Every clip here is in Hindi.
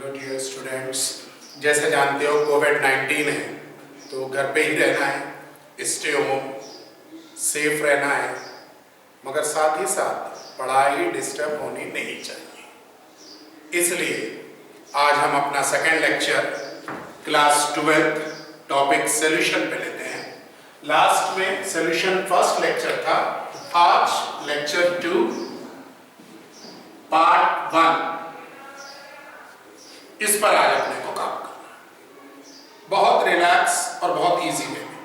हेलो डियर स्टूडेंट्स, जैसे जानते हो कोविड-19 है तो घर पे ही रहना है, स्टे होम, सेफ रहना है, मगर साथ ही साथ पढ़ाई डिस्टर्ब होनी नहीं चाहिए। इसलिए आज हम अपना second lecture class 12 topic solution पे लेते हैं। लास्ट में सॉल्यूशन फर्स्ट लेक्चर था, आज लेक्चर 2 पार्ट 1, इस पर आज अपने को काम करना बहुत रिलैक्स और बहुत इजी वे में,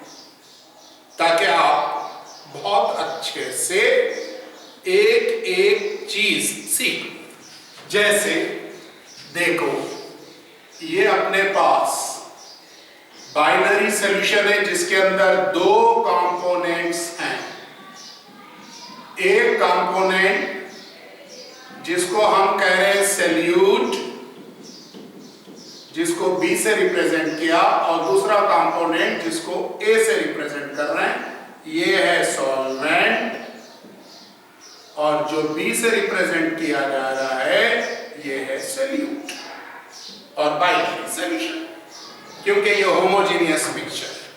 ताकि आप बहुत अच्छे से एक एक चीज सीख। जैसे देखो, ये अपने पास बाइनरी सॉल्यूशन है जिसके अंदर दो कंपोनेंट्स हैं। एक कंपोनेंट जिसको हम कह रहे हैं सॉल्यूट, जिसको B से रिप्रेजेंट किया, और दूसरा कंपोनेंट जिसको A से रिप्रेजेंट कर रहे हैं, ये है सॉल्वेंट, और जो B से रिप्रेजेंट किया जा रहा है ये है सॉल्यूट और बाइनरी सॉल्यूशन, क्योंकि ये होमोजेनियस मिक्सचर है।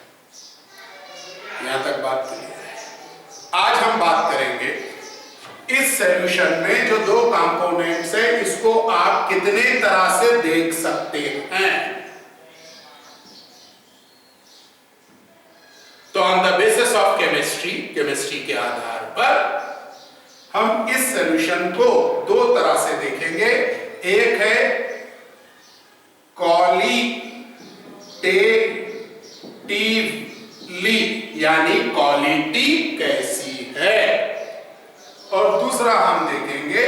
यहां तक बात क्लियर है। आज हम बात करेंगे इस सॉल्यूशन में जो दो कंपोनेंट्स है, इसको आप कितने तरह से देख सकते हैं। तो on the basis of chemistry के आधार पर हम इस सॉल्यूशन को दो तरह से देखेंगे। एक है क्वालिटेटिवली, यानी क्वालिटी कैसी है, और दूसरा हम देखेंगे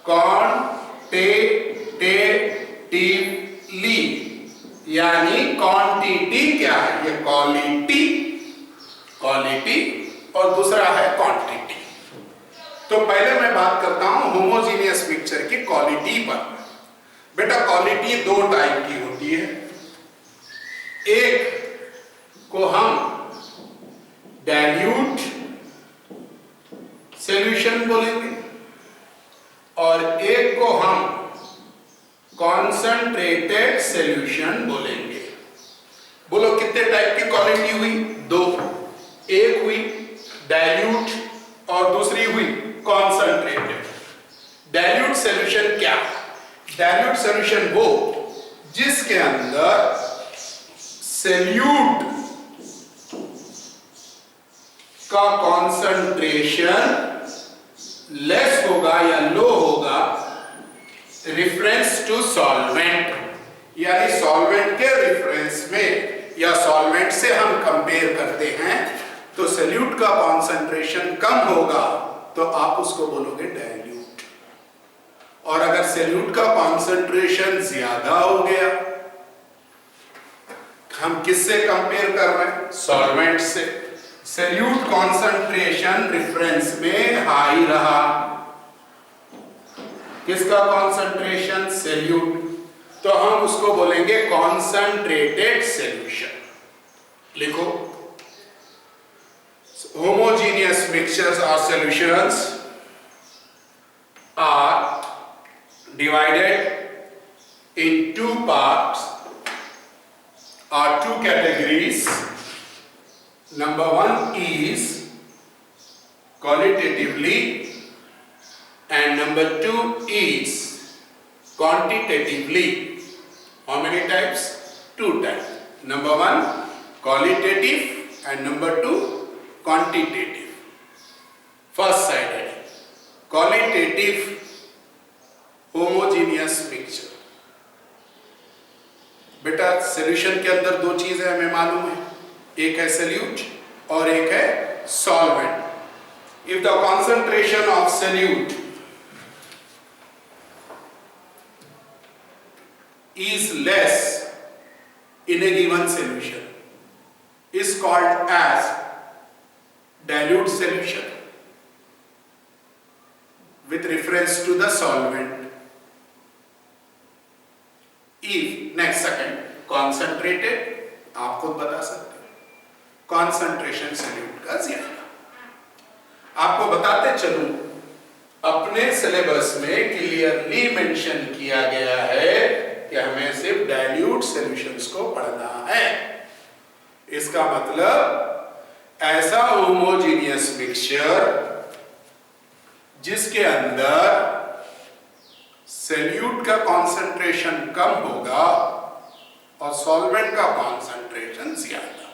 क्वांटिटेटिवली, यानी क्वांटिटी क्या है। ये क्वालिटी और दूसरा है क्वांटिटी। तो पहले मैं बात करता हूं होमोजेनियस मिक्सचर की क्वालिटी पर। बेटा, क्वालिटी दो टाइप की होती है। एक को हम डाइल्यूट सॉल्यूशन बोलेंगे और एक को हम कॉन्सेंट्रेटेड सॉल्यूशन बोलेंगे। बोलो कितने टाइप की क्वालिटी हुई? दो। एक हुई डाइल्यूट और दूसरी हुई कॉन्सेंट्रेटेड। डाइल्यूट सॉल्यूशन क्या? डाइल्यूट सॉल्यूशन वो जिसके अंदर सॉल्यूट का कॉन्सेंट्रेशन लेस होगा या लो होगा रिफरेंस टू सॉल्वेंट, यानी सॉल्वेंट के रिफरेंस में या सॉल्वेंट से हम कंपेयर करते हैं तो सॉल्यूट का कॉन्सेंट्रेशन कम होगा तो आप उसको बोलोगे डाइल्यूट, और अगर सॉल्यूट का कॉन्सेंट्रेशन ज्यादा हो गया, हम किससे कंपेयर कर रहे हैं? सॉल्वेंट से। सॉल्यूट कॉन्सेंट्रेशन रिफरेंस में हाई रहा, किसका कॉन्सेंट्रेशन? सॉल्यूट, तो हम उसको बोलेंगे कॉन्सेंट्रेटेड सॉल्यूशन। लिखो, homogeneous mixtures or solutions are divided in two parts or two categories. Number one is qualitatively and number two is quantitatively. How many types? Two types. Number one qualitative and number two quantitative. First side है qualitative homogeneous mixture। बेटा, सॉल्यूशन के अंदर दो चीजें हमें मालूम है, एक है सॉल्यूट और एक है solvent. If the concentration of solute is less in a given solution is called as dilute solution with reference to the solvent. If next second concentrated, आप खुद बता सकते हैं, कॉन्सेंट्रेशन सॉल्यूट का ज्यादा। आपको बताते चलूं अपने सिलेबस में क्लियरली मेंशन किया गया है कि हमें सिर्फ डाइल्यूट सॉल्यूशंस को पढ़ना है। इसका मतलब ऐसा होमोजीनियस मिक्सचर जिसके अंदर सॉल्यूट का कॉन्सेंट्रेशन कम होगा और सॉल्वेंट का कॉन्सेंट्रेशन ज्यादा।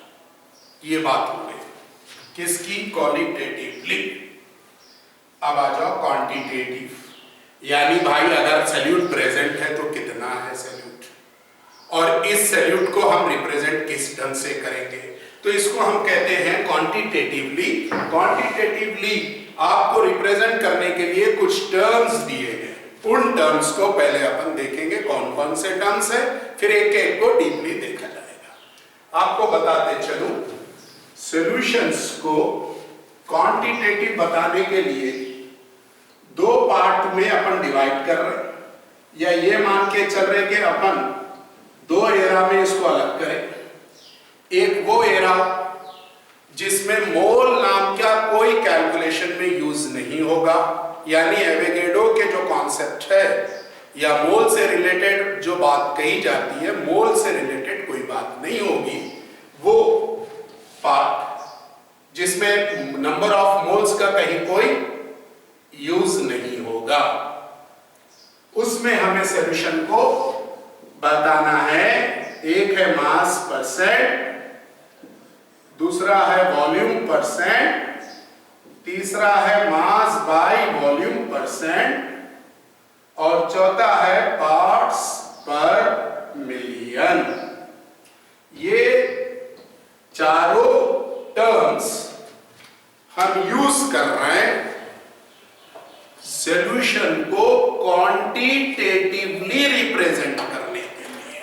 ये बात हो गई किसकी? क्वालिटेटिवली। अब आ जाओ क्वांटिटेटिव, यानी भाई अगर सॉल्यूट प्रेजेंट है तो कितना है सॉल्यूट, और इस सॉल्यूट को हम रिप्रेजेंट किस ढंग से करेंगे, तो इसको हम कहते हैं क्वांटिटेटिवली। क्वांटिटेटिवली आपको रिप्रेजेंट करने के लिए कुछ टर्म्स दिए गए, उन टर्म्स को पहले अपन देखेंगे कौन कौन से टर्म्स है, फिर एक एक को डीपली देखा जाएगा। आपको बताते चलूं, सॉल्यूशंस को क्वांटिटेटिव बताने के लिए दो पार्ट में अपन डिवाइड कर रहे हैं, या ये मान के चल रहे कि अपन दो एरा में इसको अलग करें। एक वो एरा जिसमें मोल नाम का कोई कैलकुलेशन में यूज नहीं होगा, यानी एवोगैड्रो के जो कॉन्सेप्ट है या मोल से रिलेटेड जो बात कही जाती है, मोल से रिलेटेड कोई बात नहीं होगी। वो पार्ट जिसमें नंबर ऑफ मोल्स का कहीं कोई यूज नहीं होगा, उसमें हमें सॉल्यूशन को बताना है। एक है मास परसेंट, दूसरा है वॉल्यूम परसेंट, तीसरा है मास बाय वॉल्यूम परसेंट, और चौथा है पार्ट्स पर मिलियन। ये चारों टर्म्स हम यूज कर रहे हैं सॉल्यूशन को क्वांटिटेटिवली रिप्रेजेंट करने के लिए,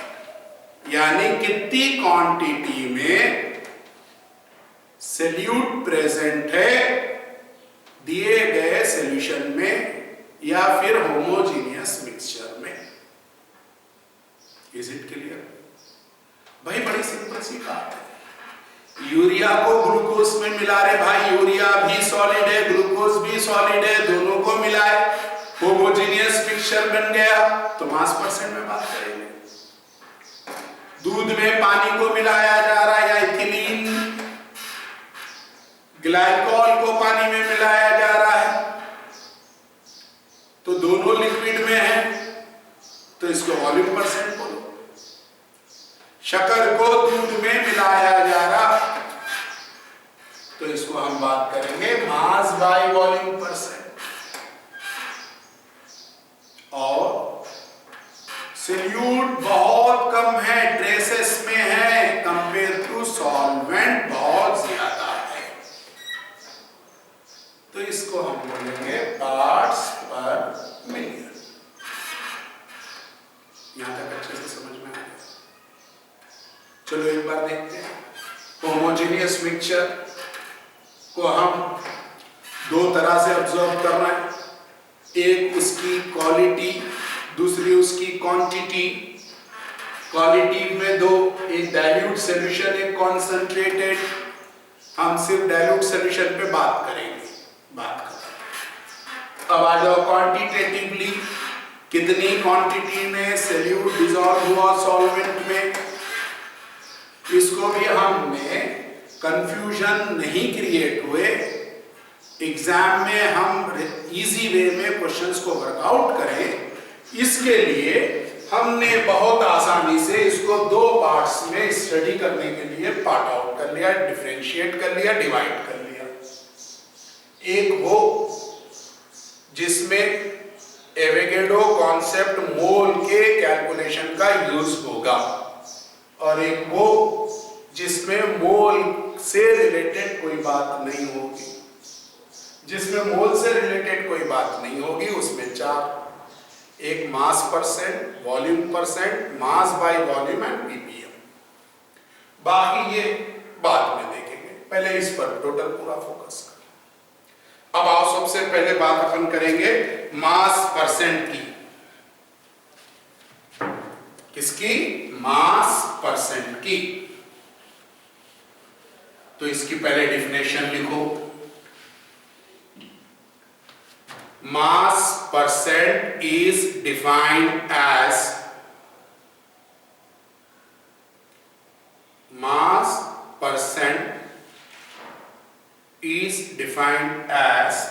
यानी कितनी क्वांटिटी में सॉल्यूट प्रेजेंट है दिए गए सॉल्यूशन में या फिर होमोजीनियस मिक्सचर में। Is it clear? भाई बड़ी सिंपल सी बात है। यूरिया को ग्लूकोज में मिला रहे भाई, यूरिया भी सॉलिड है, ग्लूकोज भी सॉलिड है, दोनों को मिलाए होमोजीनियस मिक्सचर बन गया, तो मास परसेंट में बात करेंगे। दूध में पानी को मिलाया जा रहा है या इथिलीन ग्लाइकोल को पानी में मिलाया जा रहा है, तो दोनों लिक्विड में है, तो इसको वॉल्यूम परसेंट बोलो। शक्कर को दूध में मिलाया जा रहा, तो इसको हम बात करेंगे मास बाय वॉल्यूम परसेंट। और सॉल्यूट बहुत कम है, ट्रेसेस में है, कंपेयर टू सॉल्वेंट बहुत ज्यादा है, तो इसको हम बोलेंगे पार्ट्स पर मिलियन। यहां तक अच्छे से समझ में आ गया? चलो एक बार देखते हैं। होमोजेनियस मिक्सचर को हम दो तरह से ऑब्जर्व कर रहे हैं, एक उसकी क्वालिटी, दूसरी उसकी क्वांटिटी। क्वालिटी में दो, एक डाइल्यूट सॉल्यूशन, एक कॉन्सेंट्रेटेड। हम सिर्फ डाइल्यूट सॉल्यूशन पे बात करेंगे। अब आ जाओ क्वांटिटेटिवली, कितनी क्वांटिटी में सॉल्यूट डिसॉल्व हुआ सॉल्वेंट में। इसको भी हमने कंफ्यूजन नहीं क्रिएट हुए, एग्जाम में हम इजी वे में क्वेश्चंस को वर्कआउट करें, इसके लिए हमने बहुत आसानी से इसको दो पार्ट्स में स्टडी करने के लिए पार्ट आउट कर लिया, डिफरेंशिएट कर लिया, डिवाइड कर लिया। एक वो जिसमें एवोगैड्रो कॉन्सेप्ट मोल के कैलकुलेशन का यूज होगा, और एक वो जिसमें मोल से रिलेटेड कोई बात नहीं होगी। जिसमें मोल से रिलेटेड कोई बात नहीं होगी उसमें चार, एक मास percent, volume percent, mass by volume and ppm. बाकी ये बाद में देखेंगे, पहले इस पर टोटल पूरा फोकस करें। अब आओ सबसे पहले बात अपन करेंगे मास परसेंट की। किसकी? मास परसेंट की। तो इसकी पहले डिफिनेशन लिखो। mass percent is defined as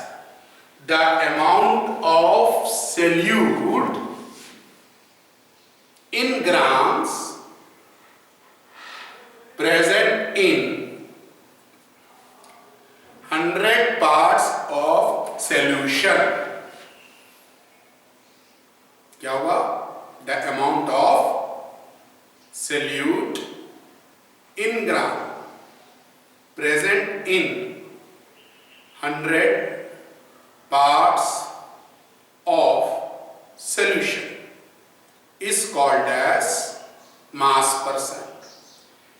the amount of solute in grams present in 100 parts of solution. क्या हुआ? The amount of solute in gram present in 100 parts of solution is called as mass percent.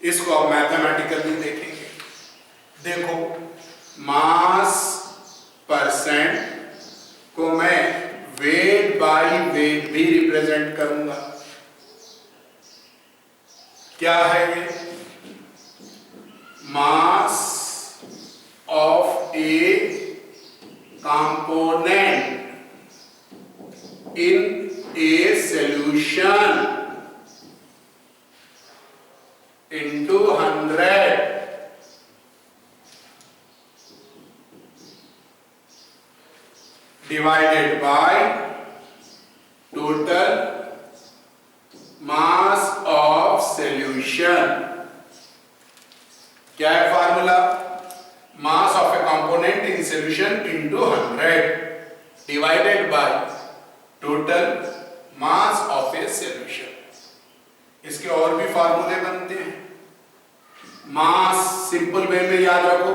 इसको आप मैथमेटिकली देखेंगे. देखो, मास परसेंट को मैं वेट बाई वेट भी रिप्रेजेंट करूंगा. क्या है ये? Mass of A component in a solution into 100 divided by total mass of solution. क्या है formula? Mass of a component in solution into 100 divided by total mass of a solution. इसके और भी फार्मूले बनते हैं. मास सिंपल वे में याद रखो,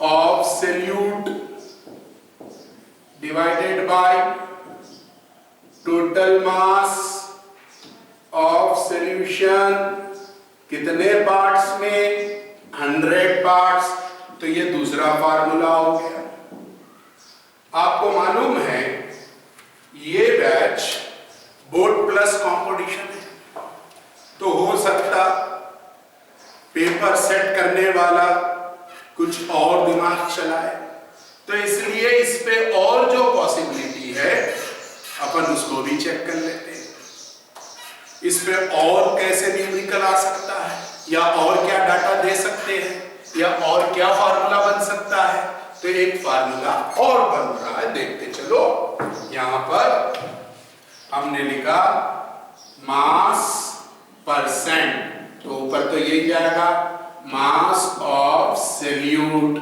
of solute divided by total mass of solution. कितने पार्ट्स में? 100 पार्ट्स. तो ये दूसरा फार्मूला हो गया. आपको मालूम है ये बैच बोर्ड प्लस कंपटीशन है, तो हो सकता पेपर सेट करने वाला कुछ और दिमाग चलाए, तो इसलिए इस पे और जो पॉसिबिलिटी है अपन उसको भी चेक कर लेते हैं. इस पे और कैसे न्यूमेरिकल आ सकता है, या और क्या डाटा दे सकते हैं, या और क्या फार्मूला बन सकता है. तो एक फार्मूला और बन रहा है, देखते चलो. यहां पर हमने लिखा मास परसेंट, तो ऊपर तो यही जाएगा mass of solute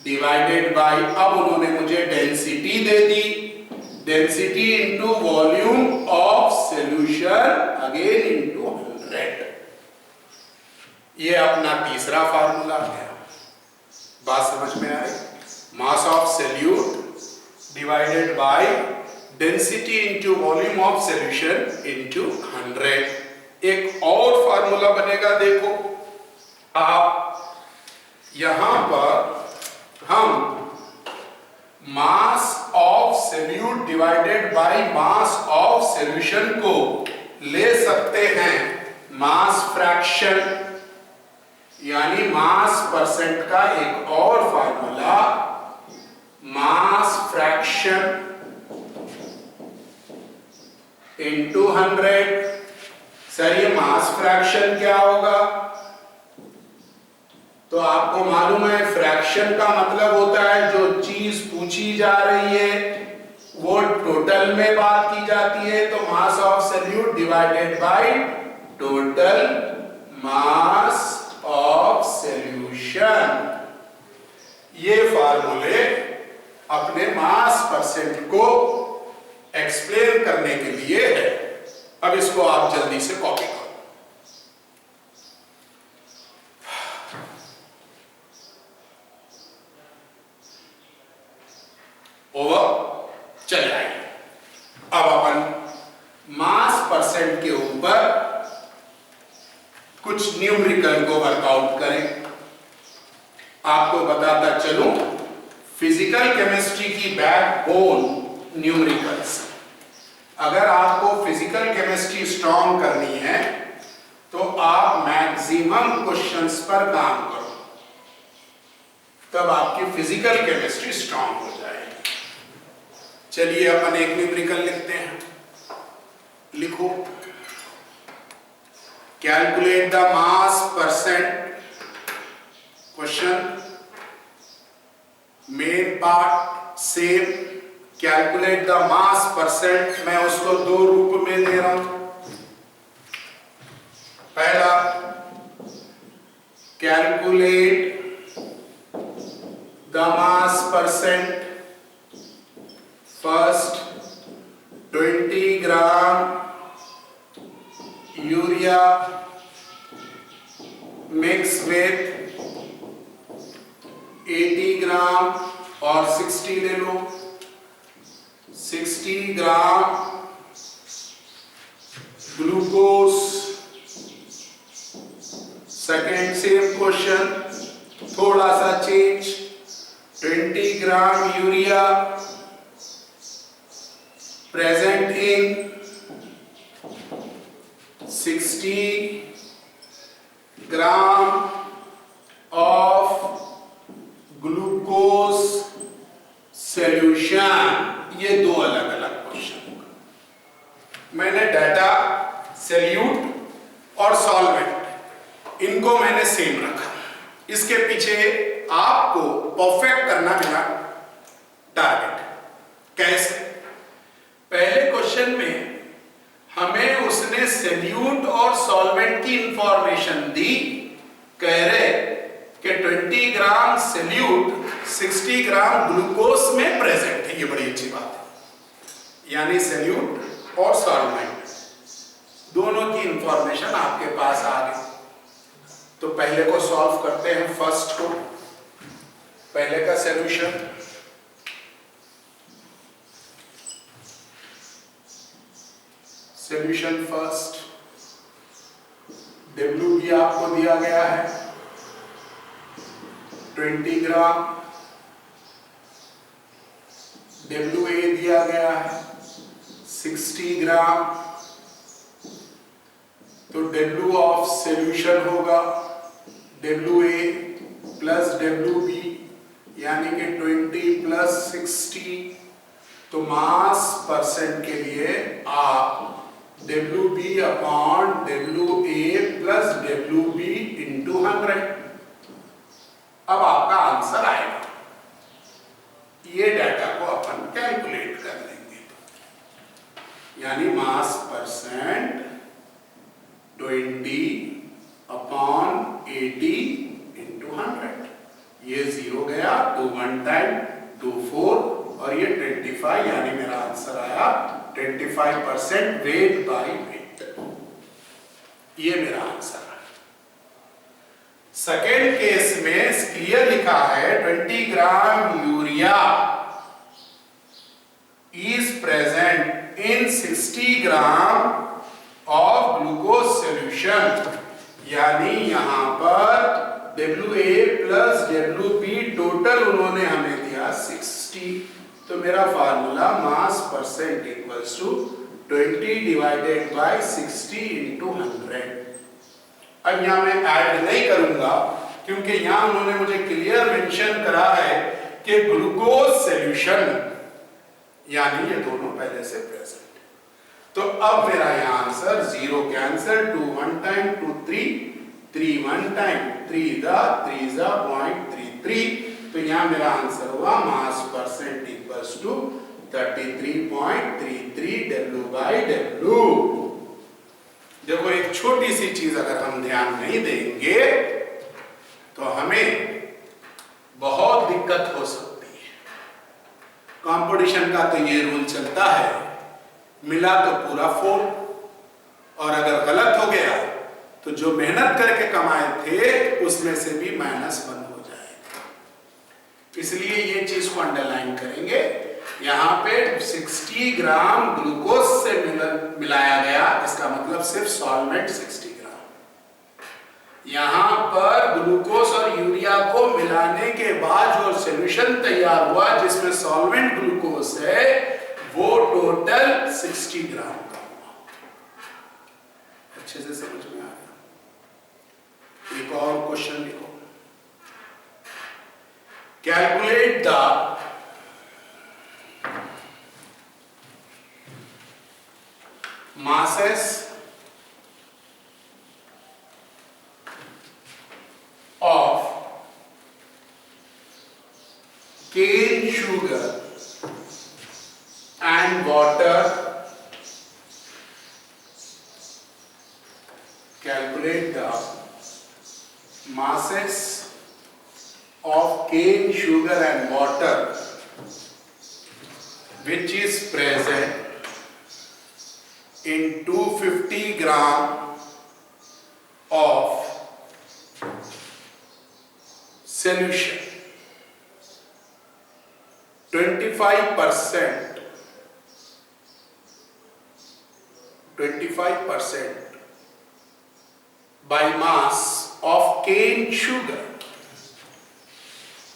divided by, अब उन्होंने मुझे डेंसिटी दे दी, density into volume of solution again into 100. ये अपना तीसरा फार्मूला है. बात समझ में आई? Mass of solute divided by density into volume of solution into 100. एक और फार्मूला बनेगा. देखो आप यहां पर हम मास of solute divided by mass of solution को ले सकते हैं मास फ्रैक्शन, यानी मास परसेंट का एक और formula mass fraction into 100. Sir ये मास फ्रैक्शन क्या होगा? तो आपको मालूम है फ्रैक्शन का मतलब होता है जो चीज पूछी जा रही है वो टोटल में बात की जाती है. तो मास of solute divided by total mass of solution. ये फार्मूले अपने मास परसेंट को एक्सप्लेन करने के लिए है. अब इसको आप जल्दी से कॉपी करो. ओवर. चले आइए अब अपन मास परसेंट के ऊपर कुछ न्यूमेरिकल को वर्कआउट करें. आपको बताता चलूं, फिजिकल केमिस्ट्री की बैकबोन न्यूमेरिकल्स. अगर आपको फिजिकल केमिस्ट्री स्ट्रॉन्ग करनी है तो आप मैक्सिमम क्वेश्चंस पर काम करो, तब आपकी फिजिकल केमिस्ट्री स्ट्रॉन्ग हो जाएगी. चलिए अपन एक न्यूमेरिकल लिखते हैं। लिखो, calculate the mass percent. Question main part same, calculate the mass percent. मैं उसको दो रूप में दे रहा हूं। पहला, calculate the mass percent first 20 gram urea mix with 80 ग्राम और 60 ले लो, 60 gram glucose. Second same question, थोड़ा सा change, 20 gram urea present in 60 gram of glucose solution. ये दो अलग अलग क्वेश्चन। मैंने डाटा सॉल्यूट और सॉल्वेंट इनको मैंने सेम रखा। इसके पीछे आपको परफेक्ट करना मेरा टारगेट। कैसे? पहले क्वेश्चन में हमें उसने सॉल्यूट और सॉल्वेंट की इंफॉर्मेशन दी। कह रहे कि 20 ग्राम सॉल्यूट 60 ग्राम ग्लूकोज में प्रेजेंट है। ये बड़ी अच्छी बात है, यानी सॉल्यूट और सॉल्वेंट दोनों की इंफॉर्मेशन आपके पास आ गई। तो पहले को सॉल्व करते हैं, फर्स्ट को, पहले का सॉल्यूशन। सॉल्यूशन फर्स्ट, W भी आपको दिया गया है 20 ग्राम, WA दिया गया है 60 ग्राम। तो W ऑफ सॉल्यूशन होगा WA प्लस WB, यानी कि 20 प्लस 60। तो मास परसेंट के लिए आप WB upon WA plus WB into 100। अब आपका आंसर आएगा। ये डाटा को अपन कैलकुलेट कर लेंगे, यानी मास परसेंट 20 अपॉन 80 इंटू 100। ये 0 गया, 2 1 टाइम 2 4 और ये 25, यानी मेरा आंसर आया 25% वेट बाय वेट। ये मेरा आंसर है। सेकेंड केस में क्लियर लिखा है 20 gram urea is present in 60 gram of glucose solution, यानी यहां पर WA प्लस WB टोटल उन्होंने हमें दिया 60। तो मेरा formula mass percent equals to 20 divided by 60 into 100। अब यहां मैं ऐड नहीं करूंगा क्योंकि यहां उन्होंने मुझे क्लियर मेंशन करा है कि ग्लूकोज सॉल्यूशन, यानी ये दोनों पहले से प्रेजेंट। तो अब मेरा यहां आंसर 0 कैंसिल, 2 1 टाइम 2 3 3 1 टाइम 3 दा 3 जा 0.33। तो यहां मेरा आंसर हुआ mass percent equals to 33.33 W by W। देखो, एक छोटी सी चीज अगर हम ध्यान नहीं देंगे तो हमें बहुत दिक्कत हो सकती है। कंपटीशन का तो ये रूल चलता है, मिला तो पूरा 4, और अगर गलत हो गया तो जो मेहनत करके कमाए थे उसमें से भी -1 हो जाएगा। इसलिए ये चीज को अंडरलाइन करेंगे। यहां पे 60 ग्राम ग्लूकोज से मिलाया गया, इसका मतलब सिर्फ सॉल्वेंट 60 ग्राम। यहां पर ग्लूकोज और यूरिया को मिलाने के बाद जो सॉल्यूशन तैयार हुआ जिसमें सॉल्वेंट ग्लूकोज है, वो टोटल 60 ग्राम का हुआ। अच्छे से समझ में आ गया? एक और क्वेश्चन लिखो, calculate the masses of cane sugar and water. Calculate the masses of cane sugar and water which is present in 250 gram of solution. 25% by mass of cane sugar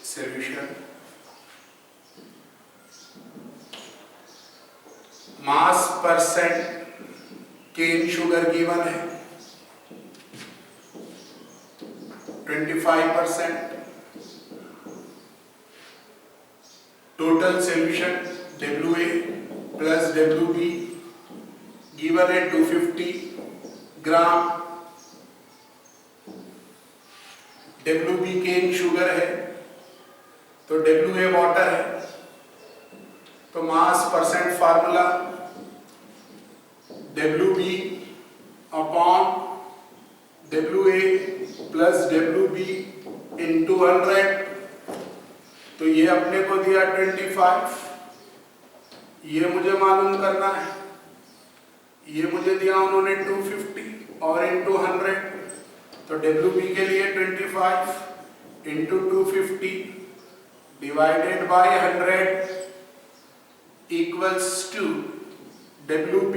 solution. Mass percent cane sugar given है 25%. Total solution WA plus WB given है 250 ग्राम. WB केन शुगर है तो WA वाटर है, तो मास percent formula WB upon WA plus WB into 100. तो ये अपने को दिया 25, ये मुझे मालूम करना है, ये मुझे दिया उन्होंने 250 और इंटू 100. तो WB के लिए 25 into 250 divided by 100 equals to WB.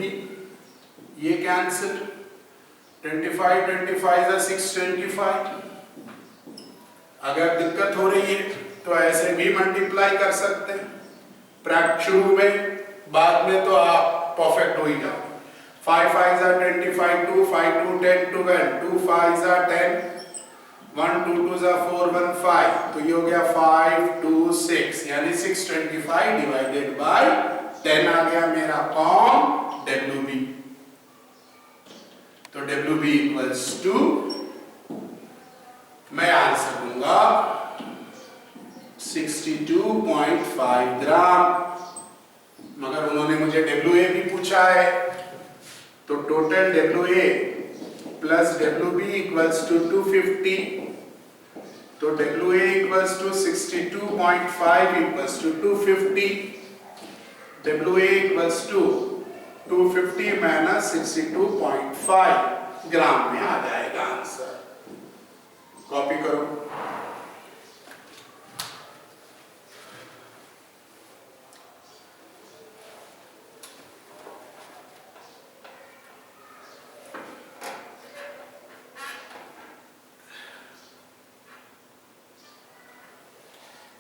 ये कैंसिल 25 is 625. अगर दिक्कत हो रही है तो ऐसे भी मल्टीप्लाई कर सकते हैं. शुरू में, बाद में तो आप परफेक्ट हो ही जाओ. 5 5 are 25, 2 5 2 10 12, 2 5 are 10, 1 2 2 are 4 1 5. तो ये हो गया 5 2 6 यानी 625 डिवाइडेड बाय 10 आ गया मेरा कौन WB. तो WB इक्वल्स टू मैं आंसर दूंगा 62.5 ग्राम. मगर उन्होंने मुझे WA भी पूछा है, तो total WA plus WB equals to 250. तो WA equals to 62.5 equals to 250. WA equals to 250 minus 62.5 gram में आ जाएगा आंसर. कॉपी करो.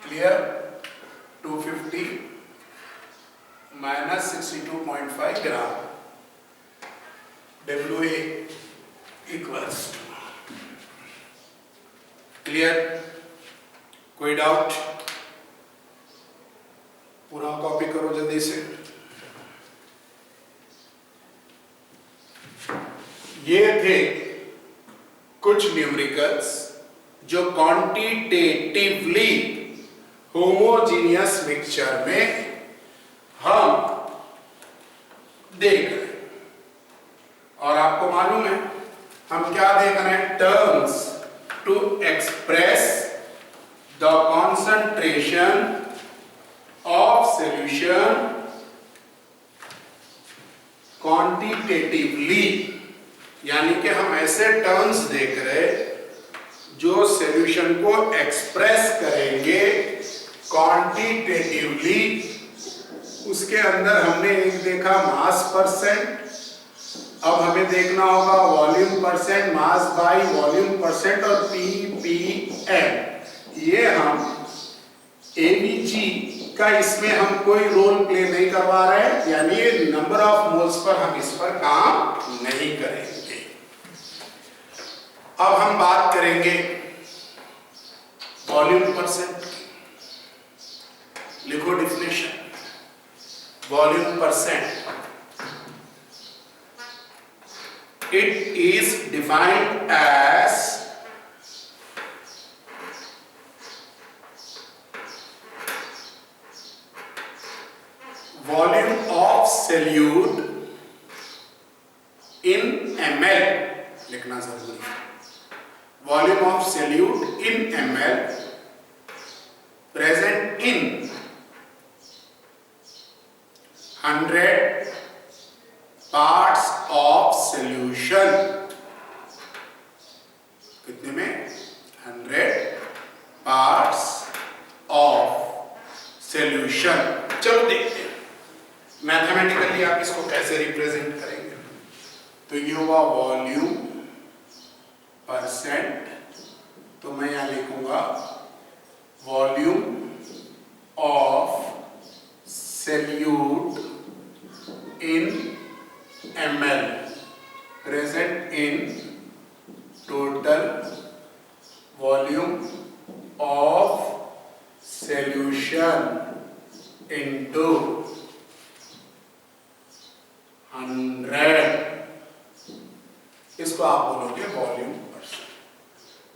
Clear? 250 minus 62.5 gram WA equals to. Clear? कोई डाउट? पूरा कॉपी करो जल्दी से. ये थे कुछ न्यूमेरिकल्स जो क्वांटिटेटिवली होमोजीनियस मिक्सचर में हम देख रहे हैं. और आपको मालूम है हम क्या देख रहे हैं? Terms to express the concentration of solution quantitatively. यानी कि हम ऐसे टर्म्स देख रहे जो सॉल्यूशन को एक्सप्रेस करेंगे क्वांटिटेटिवली. उसके अंदर हमने एक देखा मास परसेंट. अब हमें देखना होगा volume percent, mass by volume percent और ppm. ये हम ABG का इसमें हम कोई रोल प्ले नहीं करवा रहे हैं, यानी नंबर ऑफ मोल्स पर हम इस पर काम नहीं करेंगे. अब हम बात करेंगे वॉल्यूम परसेंट. लिखो definition. Volume percent It is defined as volume of solute in ml, लिखना जरूरी है, volume of solute in ml present in 100 parts of solution, कितने में? 100 parts of solution। चलो देखते हैं मैथमेटिकली आप इसको कैसे रिप्रेजेंट करेंगे। तो ये हुआ वॉल्यूम परसेंट, तो मैं यहां लिखूंगा volume of solute in ml present in total volume of solution into 100, इसको आप बोलोगे वॉल्यूम परसेंट।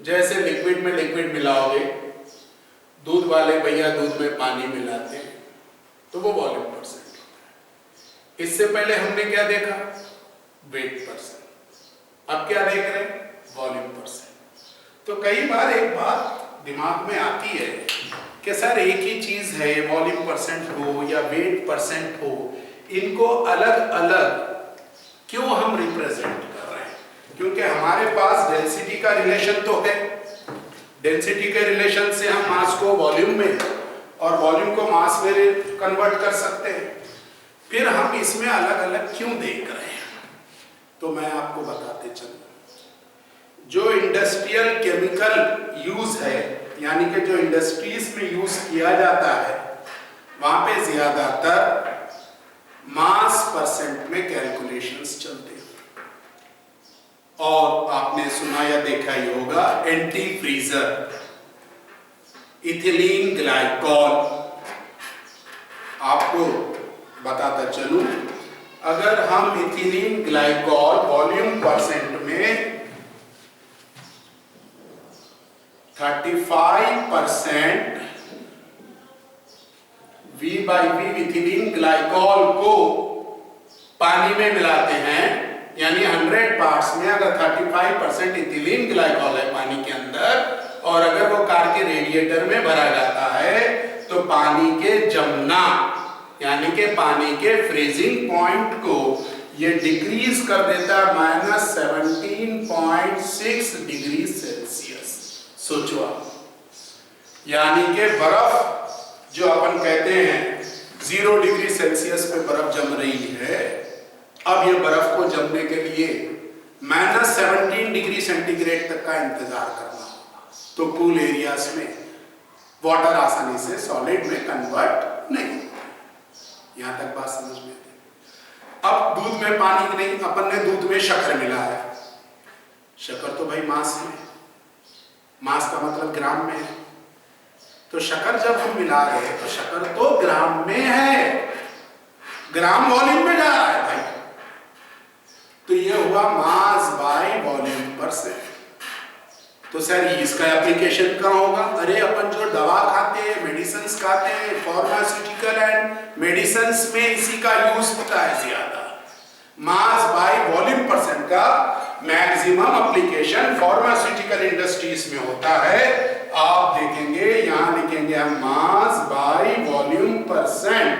जैसे लिक्विड में लिक्विड मिलाओगे, दूध वाले भैया दूध में पानी मिलाते हैं तो वो वॉल्यूम परसेंट होता है। इससे पहले हमने क्या देखा? Wait percent. अब क्या देख रहे हैं? Volume percent. तो कई बार एक बात दिमाग में आती है कि सर एक ही चीज है, वॉल्यूम परसेंट हो या वेट परसेंट हो, इनको अलग अलग क्यों हम रिप्रेजेंट कर रहे हैं? क्योंकि हमारे पास डेंसिटी का रिलेशन तो है, डेंसिटी के रिलेशन से हम मास को वॉल्यूम में और वॉल्यूम को मास में कन्वर्ट कर सकते हैं। फिर हम इसमें अलग अलग क्यों देख रहे हैं? तो मैं आपको बताते चलूं, जो इंडस्ट्रियल केमिकल यूज है, यानी कि जो इंडस्ट्रीज में यूज किया जाता है, वहां पे ज्यादातर मास परसेंट में कैलकुलेशंस चलते हैं। और आपने सुना या देखा ही होगा एंटी फ्रीजर, इथिलीन ग्लाइकॉल। आपको बताता चलूं, अगर हम इथिलीन ग्लाइकॉल वॉल्यूम परसेंट में 35% V/V इथिलीन ग्लाइकॉल को पानी में मिलाते हैं, यानी 100 पार्ट्स में अगर 35% इथिलीन ग्लाइकॉल है पानी के अंदर, और अगर वो कार के रेडिएटर में भरा जाता है तो पानी के जमना यानी कि पानी के फ्रीजिंग पॉइंट को ये डिक्रीज कर देता है -17.6 डिग्री सेल्सियस। सोचो आप, यानी कि बर्फ जो अपन कहते हैं 0 डिग्री सेल्सियस पे बर्फ जम रही है, अब ये बर्फ को जमने के लिए -17 डिग्री सेंटीग्रेड तक का इंतजार करना होगा। तो कूल एरियाज में वाटर आसानी से सॉलिड में कन्वर्ट नहीं होता। यहां तक बात समझ में आती है। अब दूध में पानी नहीं, अपन ने दूध में शक्कर मिलाया। शक्कर तो भाई मास में, मास का मतलब ग्राम में है, तो शक्कर जब हम मिला रहे हैं तो शक्कर तो ग्राम में है, ग्राम वॉल्यूम में जा रहा है भाई। तो ये हुआ मास बाय वॉल्यूम परसेंट। तो सर इसका एप्लीकेशन कहाँ होगा? अरे अपन जो दवा खाते हैं, मेडिसिन्स खाते हैं, फार्मास्यूटिकल एंड मेडिसिन्स में इसी का यूज होता है ज्यादा। मास बाय वॉल्यूम परसेंट का मैक्सिमम एप्लीकेशन फार्मास्यूटिकल इंडस्ट्रीज में होता है। आप देखेंगे यहां लिखेंगे हम mass by volume percent.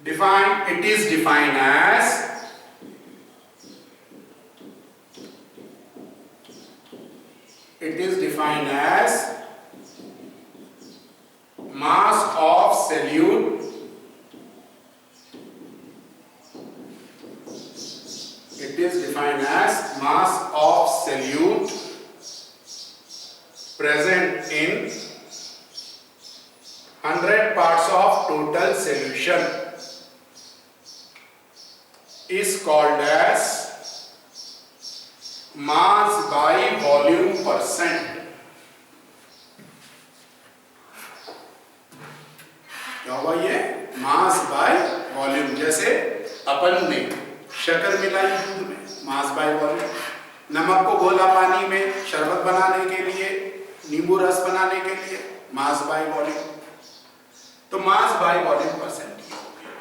Define, it is defined as mass of solute present in 100 parts of total solution is called as mass by volume percent। क्या हुआ ये? मास बाय वॉल्यूम। जैसे अपन ने शक्कर मिलाई दूध में, मास बाय वॉल्यूम। नमक को घोला पानी में शरबत बनाने के लिए, नींबू रस बनाने के लिए, मास बाय वॉल्यूम। तो मास बाय वॉल्यूम परसेंट ही हो गया।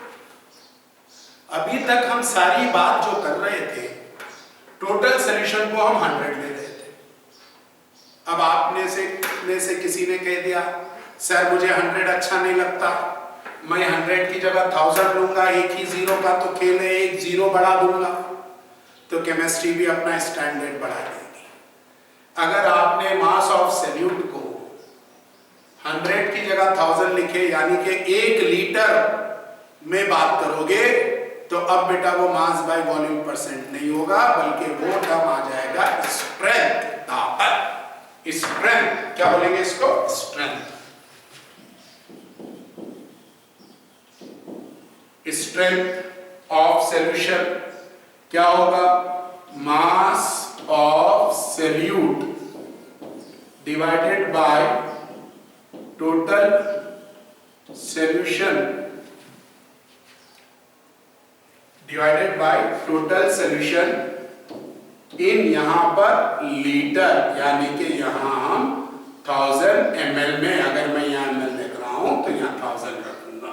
अभी तक हम सारी बात जो कर रहे थे, टोटल सॉल्यूशन को हम 100 ले रहे थे। अब आपने से किसी ने कह दिया सर मुझे 100 अच्छा नहीं लगता, मैं 100 की जगह 1000 लूंगा, एक ही जीरो का तो खेल है, एक जीरो बढ़ा दूंगा, तो केमिस्ट्री भी अपना स्टैंडर्ड बढ़ा देगी। अगर आपने मास ऑफ सॉल्यूट को 100 की जगह 1000 लिखे, यानी कि 1 लीटर में बात करोगे, तो अब बेटा वो मास बाय वॉल्यूम परसेंट नहीं होगा, बल्कि वो टर्म आ जाएगा स्ट्रेंथ, ताकत। स्ट्रेंथ क्या बोलेंगे इसको? स्ट्रेंथ। स्ट्रेंथ ऑफ सॉल्यूशन क्या होगा? मास of solute divided by total solution divided by total solution इन यहां पर लीटर, यानी कि यहां हम 1000 ml में, अगर मैं यहां ml लिख रहा हूं तो यहां 1000 रखूंगा।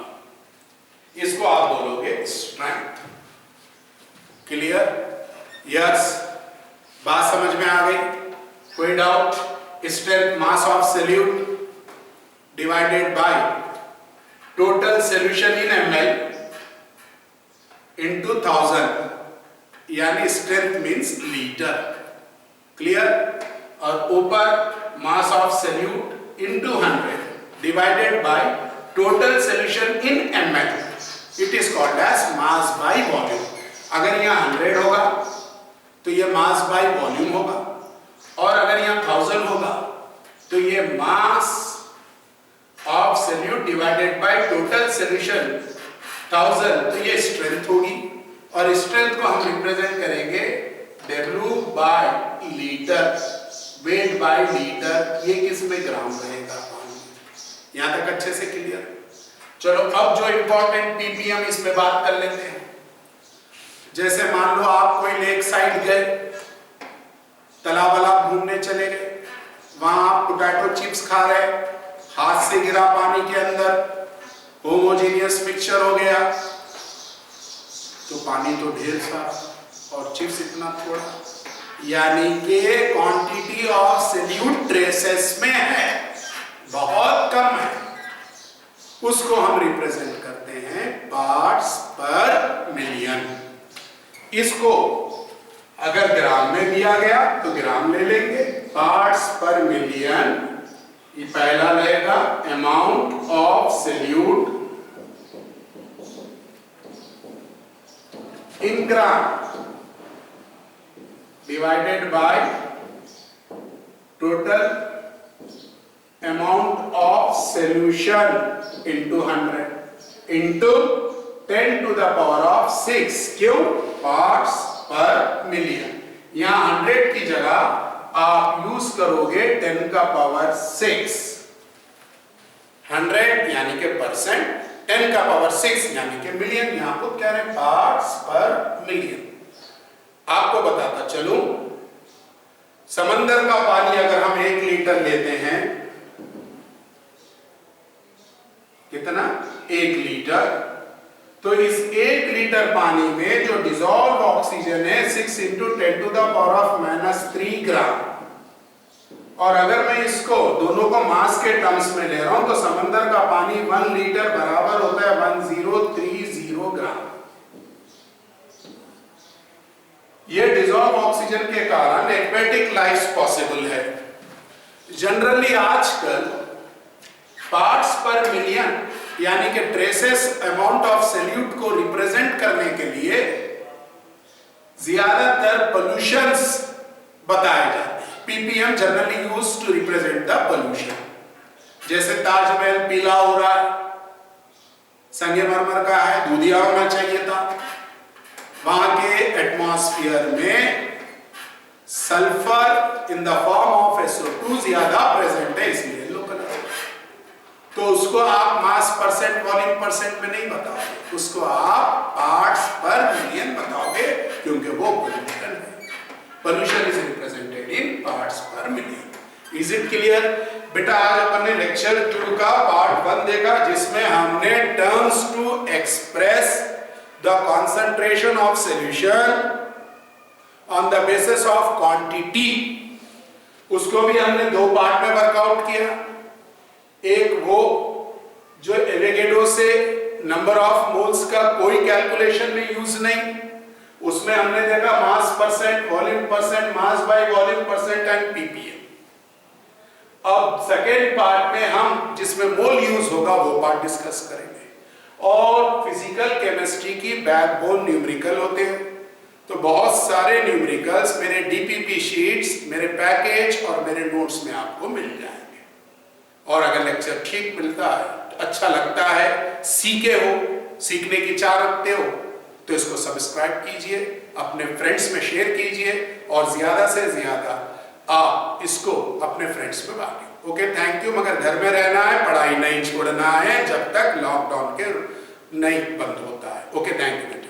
इसको आप बोलोगे स्ट्रेंथ। क्लियर? यस, बात समझ में आ गई? कोई doubt? Strength mass of solute divided by total solution in ml into 1000, यानी स्ट्रेंथ मींस लीटर। क्लियर? और ऊपर mass of solute into 100 divided by total solution in ml, it is called as mass by volume. अगर यहाँ 100 होगा तो ये मास बाय वॉल्यूम होगा, और अगर यहाँ 1000 होगा तो ये मास of solute divided by total solution 1000, तो ये स्ट्रेंथ होगी। और स्ट्रेंथ को हम रिप्रेजेंट करेंगे W by litre, weight by litre. ये किस में? ग्राम रहेगा पानी। यहां तक अच्छे से क्लियर? चलो अब जो इंपॉर्टेंट पीपीएम इस पे बात कर लेते हैं। जैसे मान लो आप कोई लेक साइड गए, तालाब वालाब घूमने चले गए, वहां आप पोटैटो चिप्स खा रहे, हाथ से गिरा पानी के अंदर, होमोजेनियस मिक्सचर हो गया, तो पानी तो ढेर सारा और चिप्स इतना थोड़ा, यानी कि क्वांटिटी ऑफ सॉल्यूट ट्रेसेस में है, बहुत कम है। उसको हम रिप्रेजेंट करते हैं पार्ट्स पर मिलियन। इसको अगर ग्राम में दिया गया तो ग्राम ले लेंगे, पार्ट्स पर मिलियन। ये पहला रहेगा amount of solute in gram divided by total amount of solution into 100 into 10 to the power of 6। क्यों? पार्ट्स पर मिलियन। यहां 100 की जगह आप यूज करोगे 10 का पावर 6। 100 यानी कि परसेंट, 10 का पावर 6 यानी कि मिलियन। यहां को कह रहे हैं पार्ट्स पर मिलियन। आपको बताता चलूं, समंदर का पानी अगर हम 1 लीटर लेते हैं, कितना? 1 लीटर, तो इस 1 लीटर पानी में जो डिसॉल्व ऑक्सीजन है 6 × 10 to the power of -3 ग्राम। और अगर मैं इसको दोनों को मास के टर्म्स में ले रहा हूं तो समंदर का पानी 1 लीटर बराबर होता है 1030 ग्राम। ये डिसॉल्व ऑक्सीजन के कारण एक्वेटिक लाइफ पॉसिबल है। जनरली आजकल पार्ट्स पर मिलियन यानी कि ट्रेसेस अमाउंट ऑफ सॉल्यूट को रिप्रेजेंट करने के लिए ज्यादातर पोल्यूशंस बताए जाते हैं। Ppm generally used to represent the pollution. जैसे ताजमहल पीला हो रहा है, संगमरमर का है, दूधिया होना चाहिए था। वहां के एटमॉस्फेयर में sulphur in the form of SO2 ज्यादा प्रेजेंट है, इसलिए येलो कलर। तो उसको आप मास परसेंट, वॉल्यूम परसेंट में नहीं बताओगे, उसको आप पार्ट्स पर मिलियन बताओगे। क्योंकि वो पोल्यूशन है। Pollution is represented in parts पर मिलियन। Is it clear? बेटा आज अपन ने लेक्चर 2 का पार्ट 1 देखा, जिसमें हमने terms to express the concentration of solution on the basis of quantity, उसको भी हमने 2 पार्ट में वर्कआउट किया। एक वो जो एवोगैड्रो से नंबर ऑफ मोल्स का कोई कैलकुलेशन में यूज नहीं, उसमें हमने देखा मास percent, volume percent, mass by volume percent and ppm. अब सेकेंड पार्ट में हम जिसमें मोल यूज होगा वो पार्ट डिस्कस करेंगे। और फिजिकल केमिस्ट्री की बैकबोन न्यूमेरिकल होते हैं, तो बहुत सारे न्यूमेरिकल्स मेरे डीपीपी शीट्स, मेरे पैकेज और मेरे नोट्स में आपको मिल जाएंगे। और अगर लेक्चर ठीक मिलता है, अच्छा लगता है, सीखे हो, सीखने की चाह रखते हो, तो इसको सब्सक्राइब कीजिए, अपने फ्रेंड्स में शेयर कीजिए और ज्यादा से ज्यादा आप इसको अपने फ्रेंड्स में बांटिए। Okay, thank you. मगर घर में रहना है, पढ़ाई नहीं छोड़ना है जब तक लॉकडाउन के नहीं बंद होता है। Okay, thank you.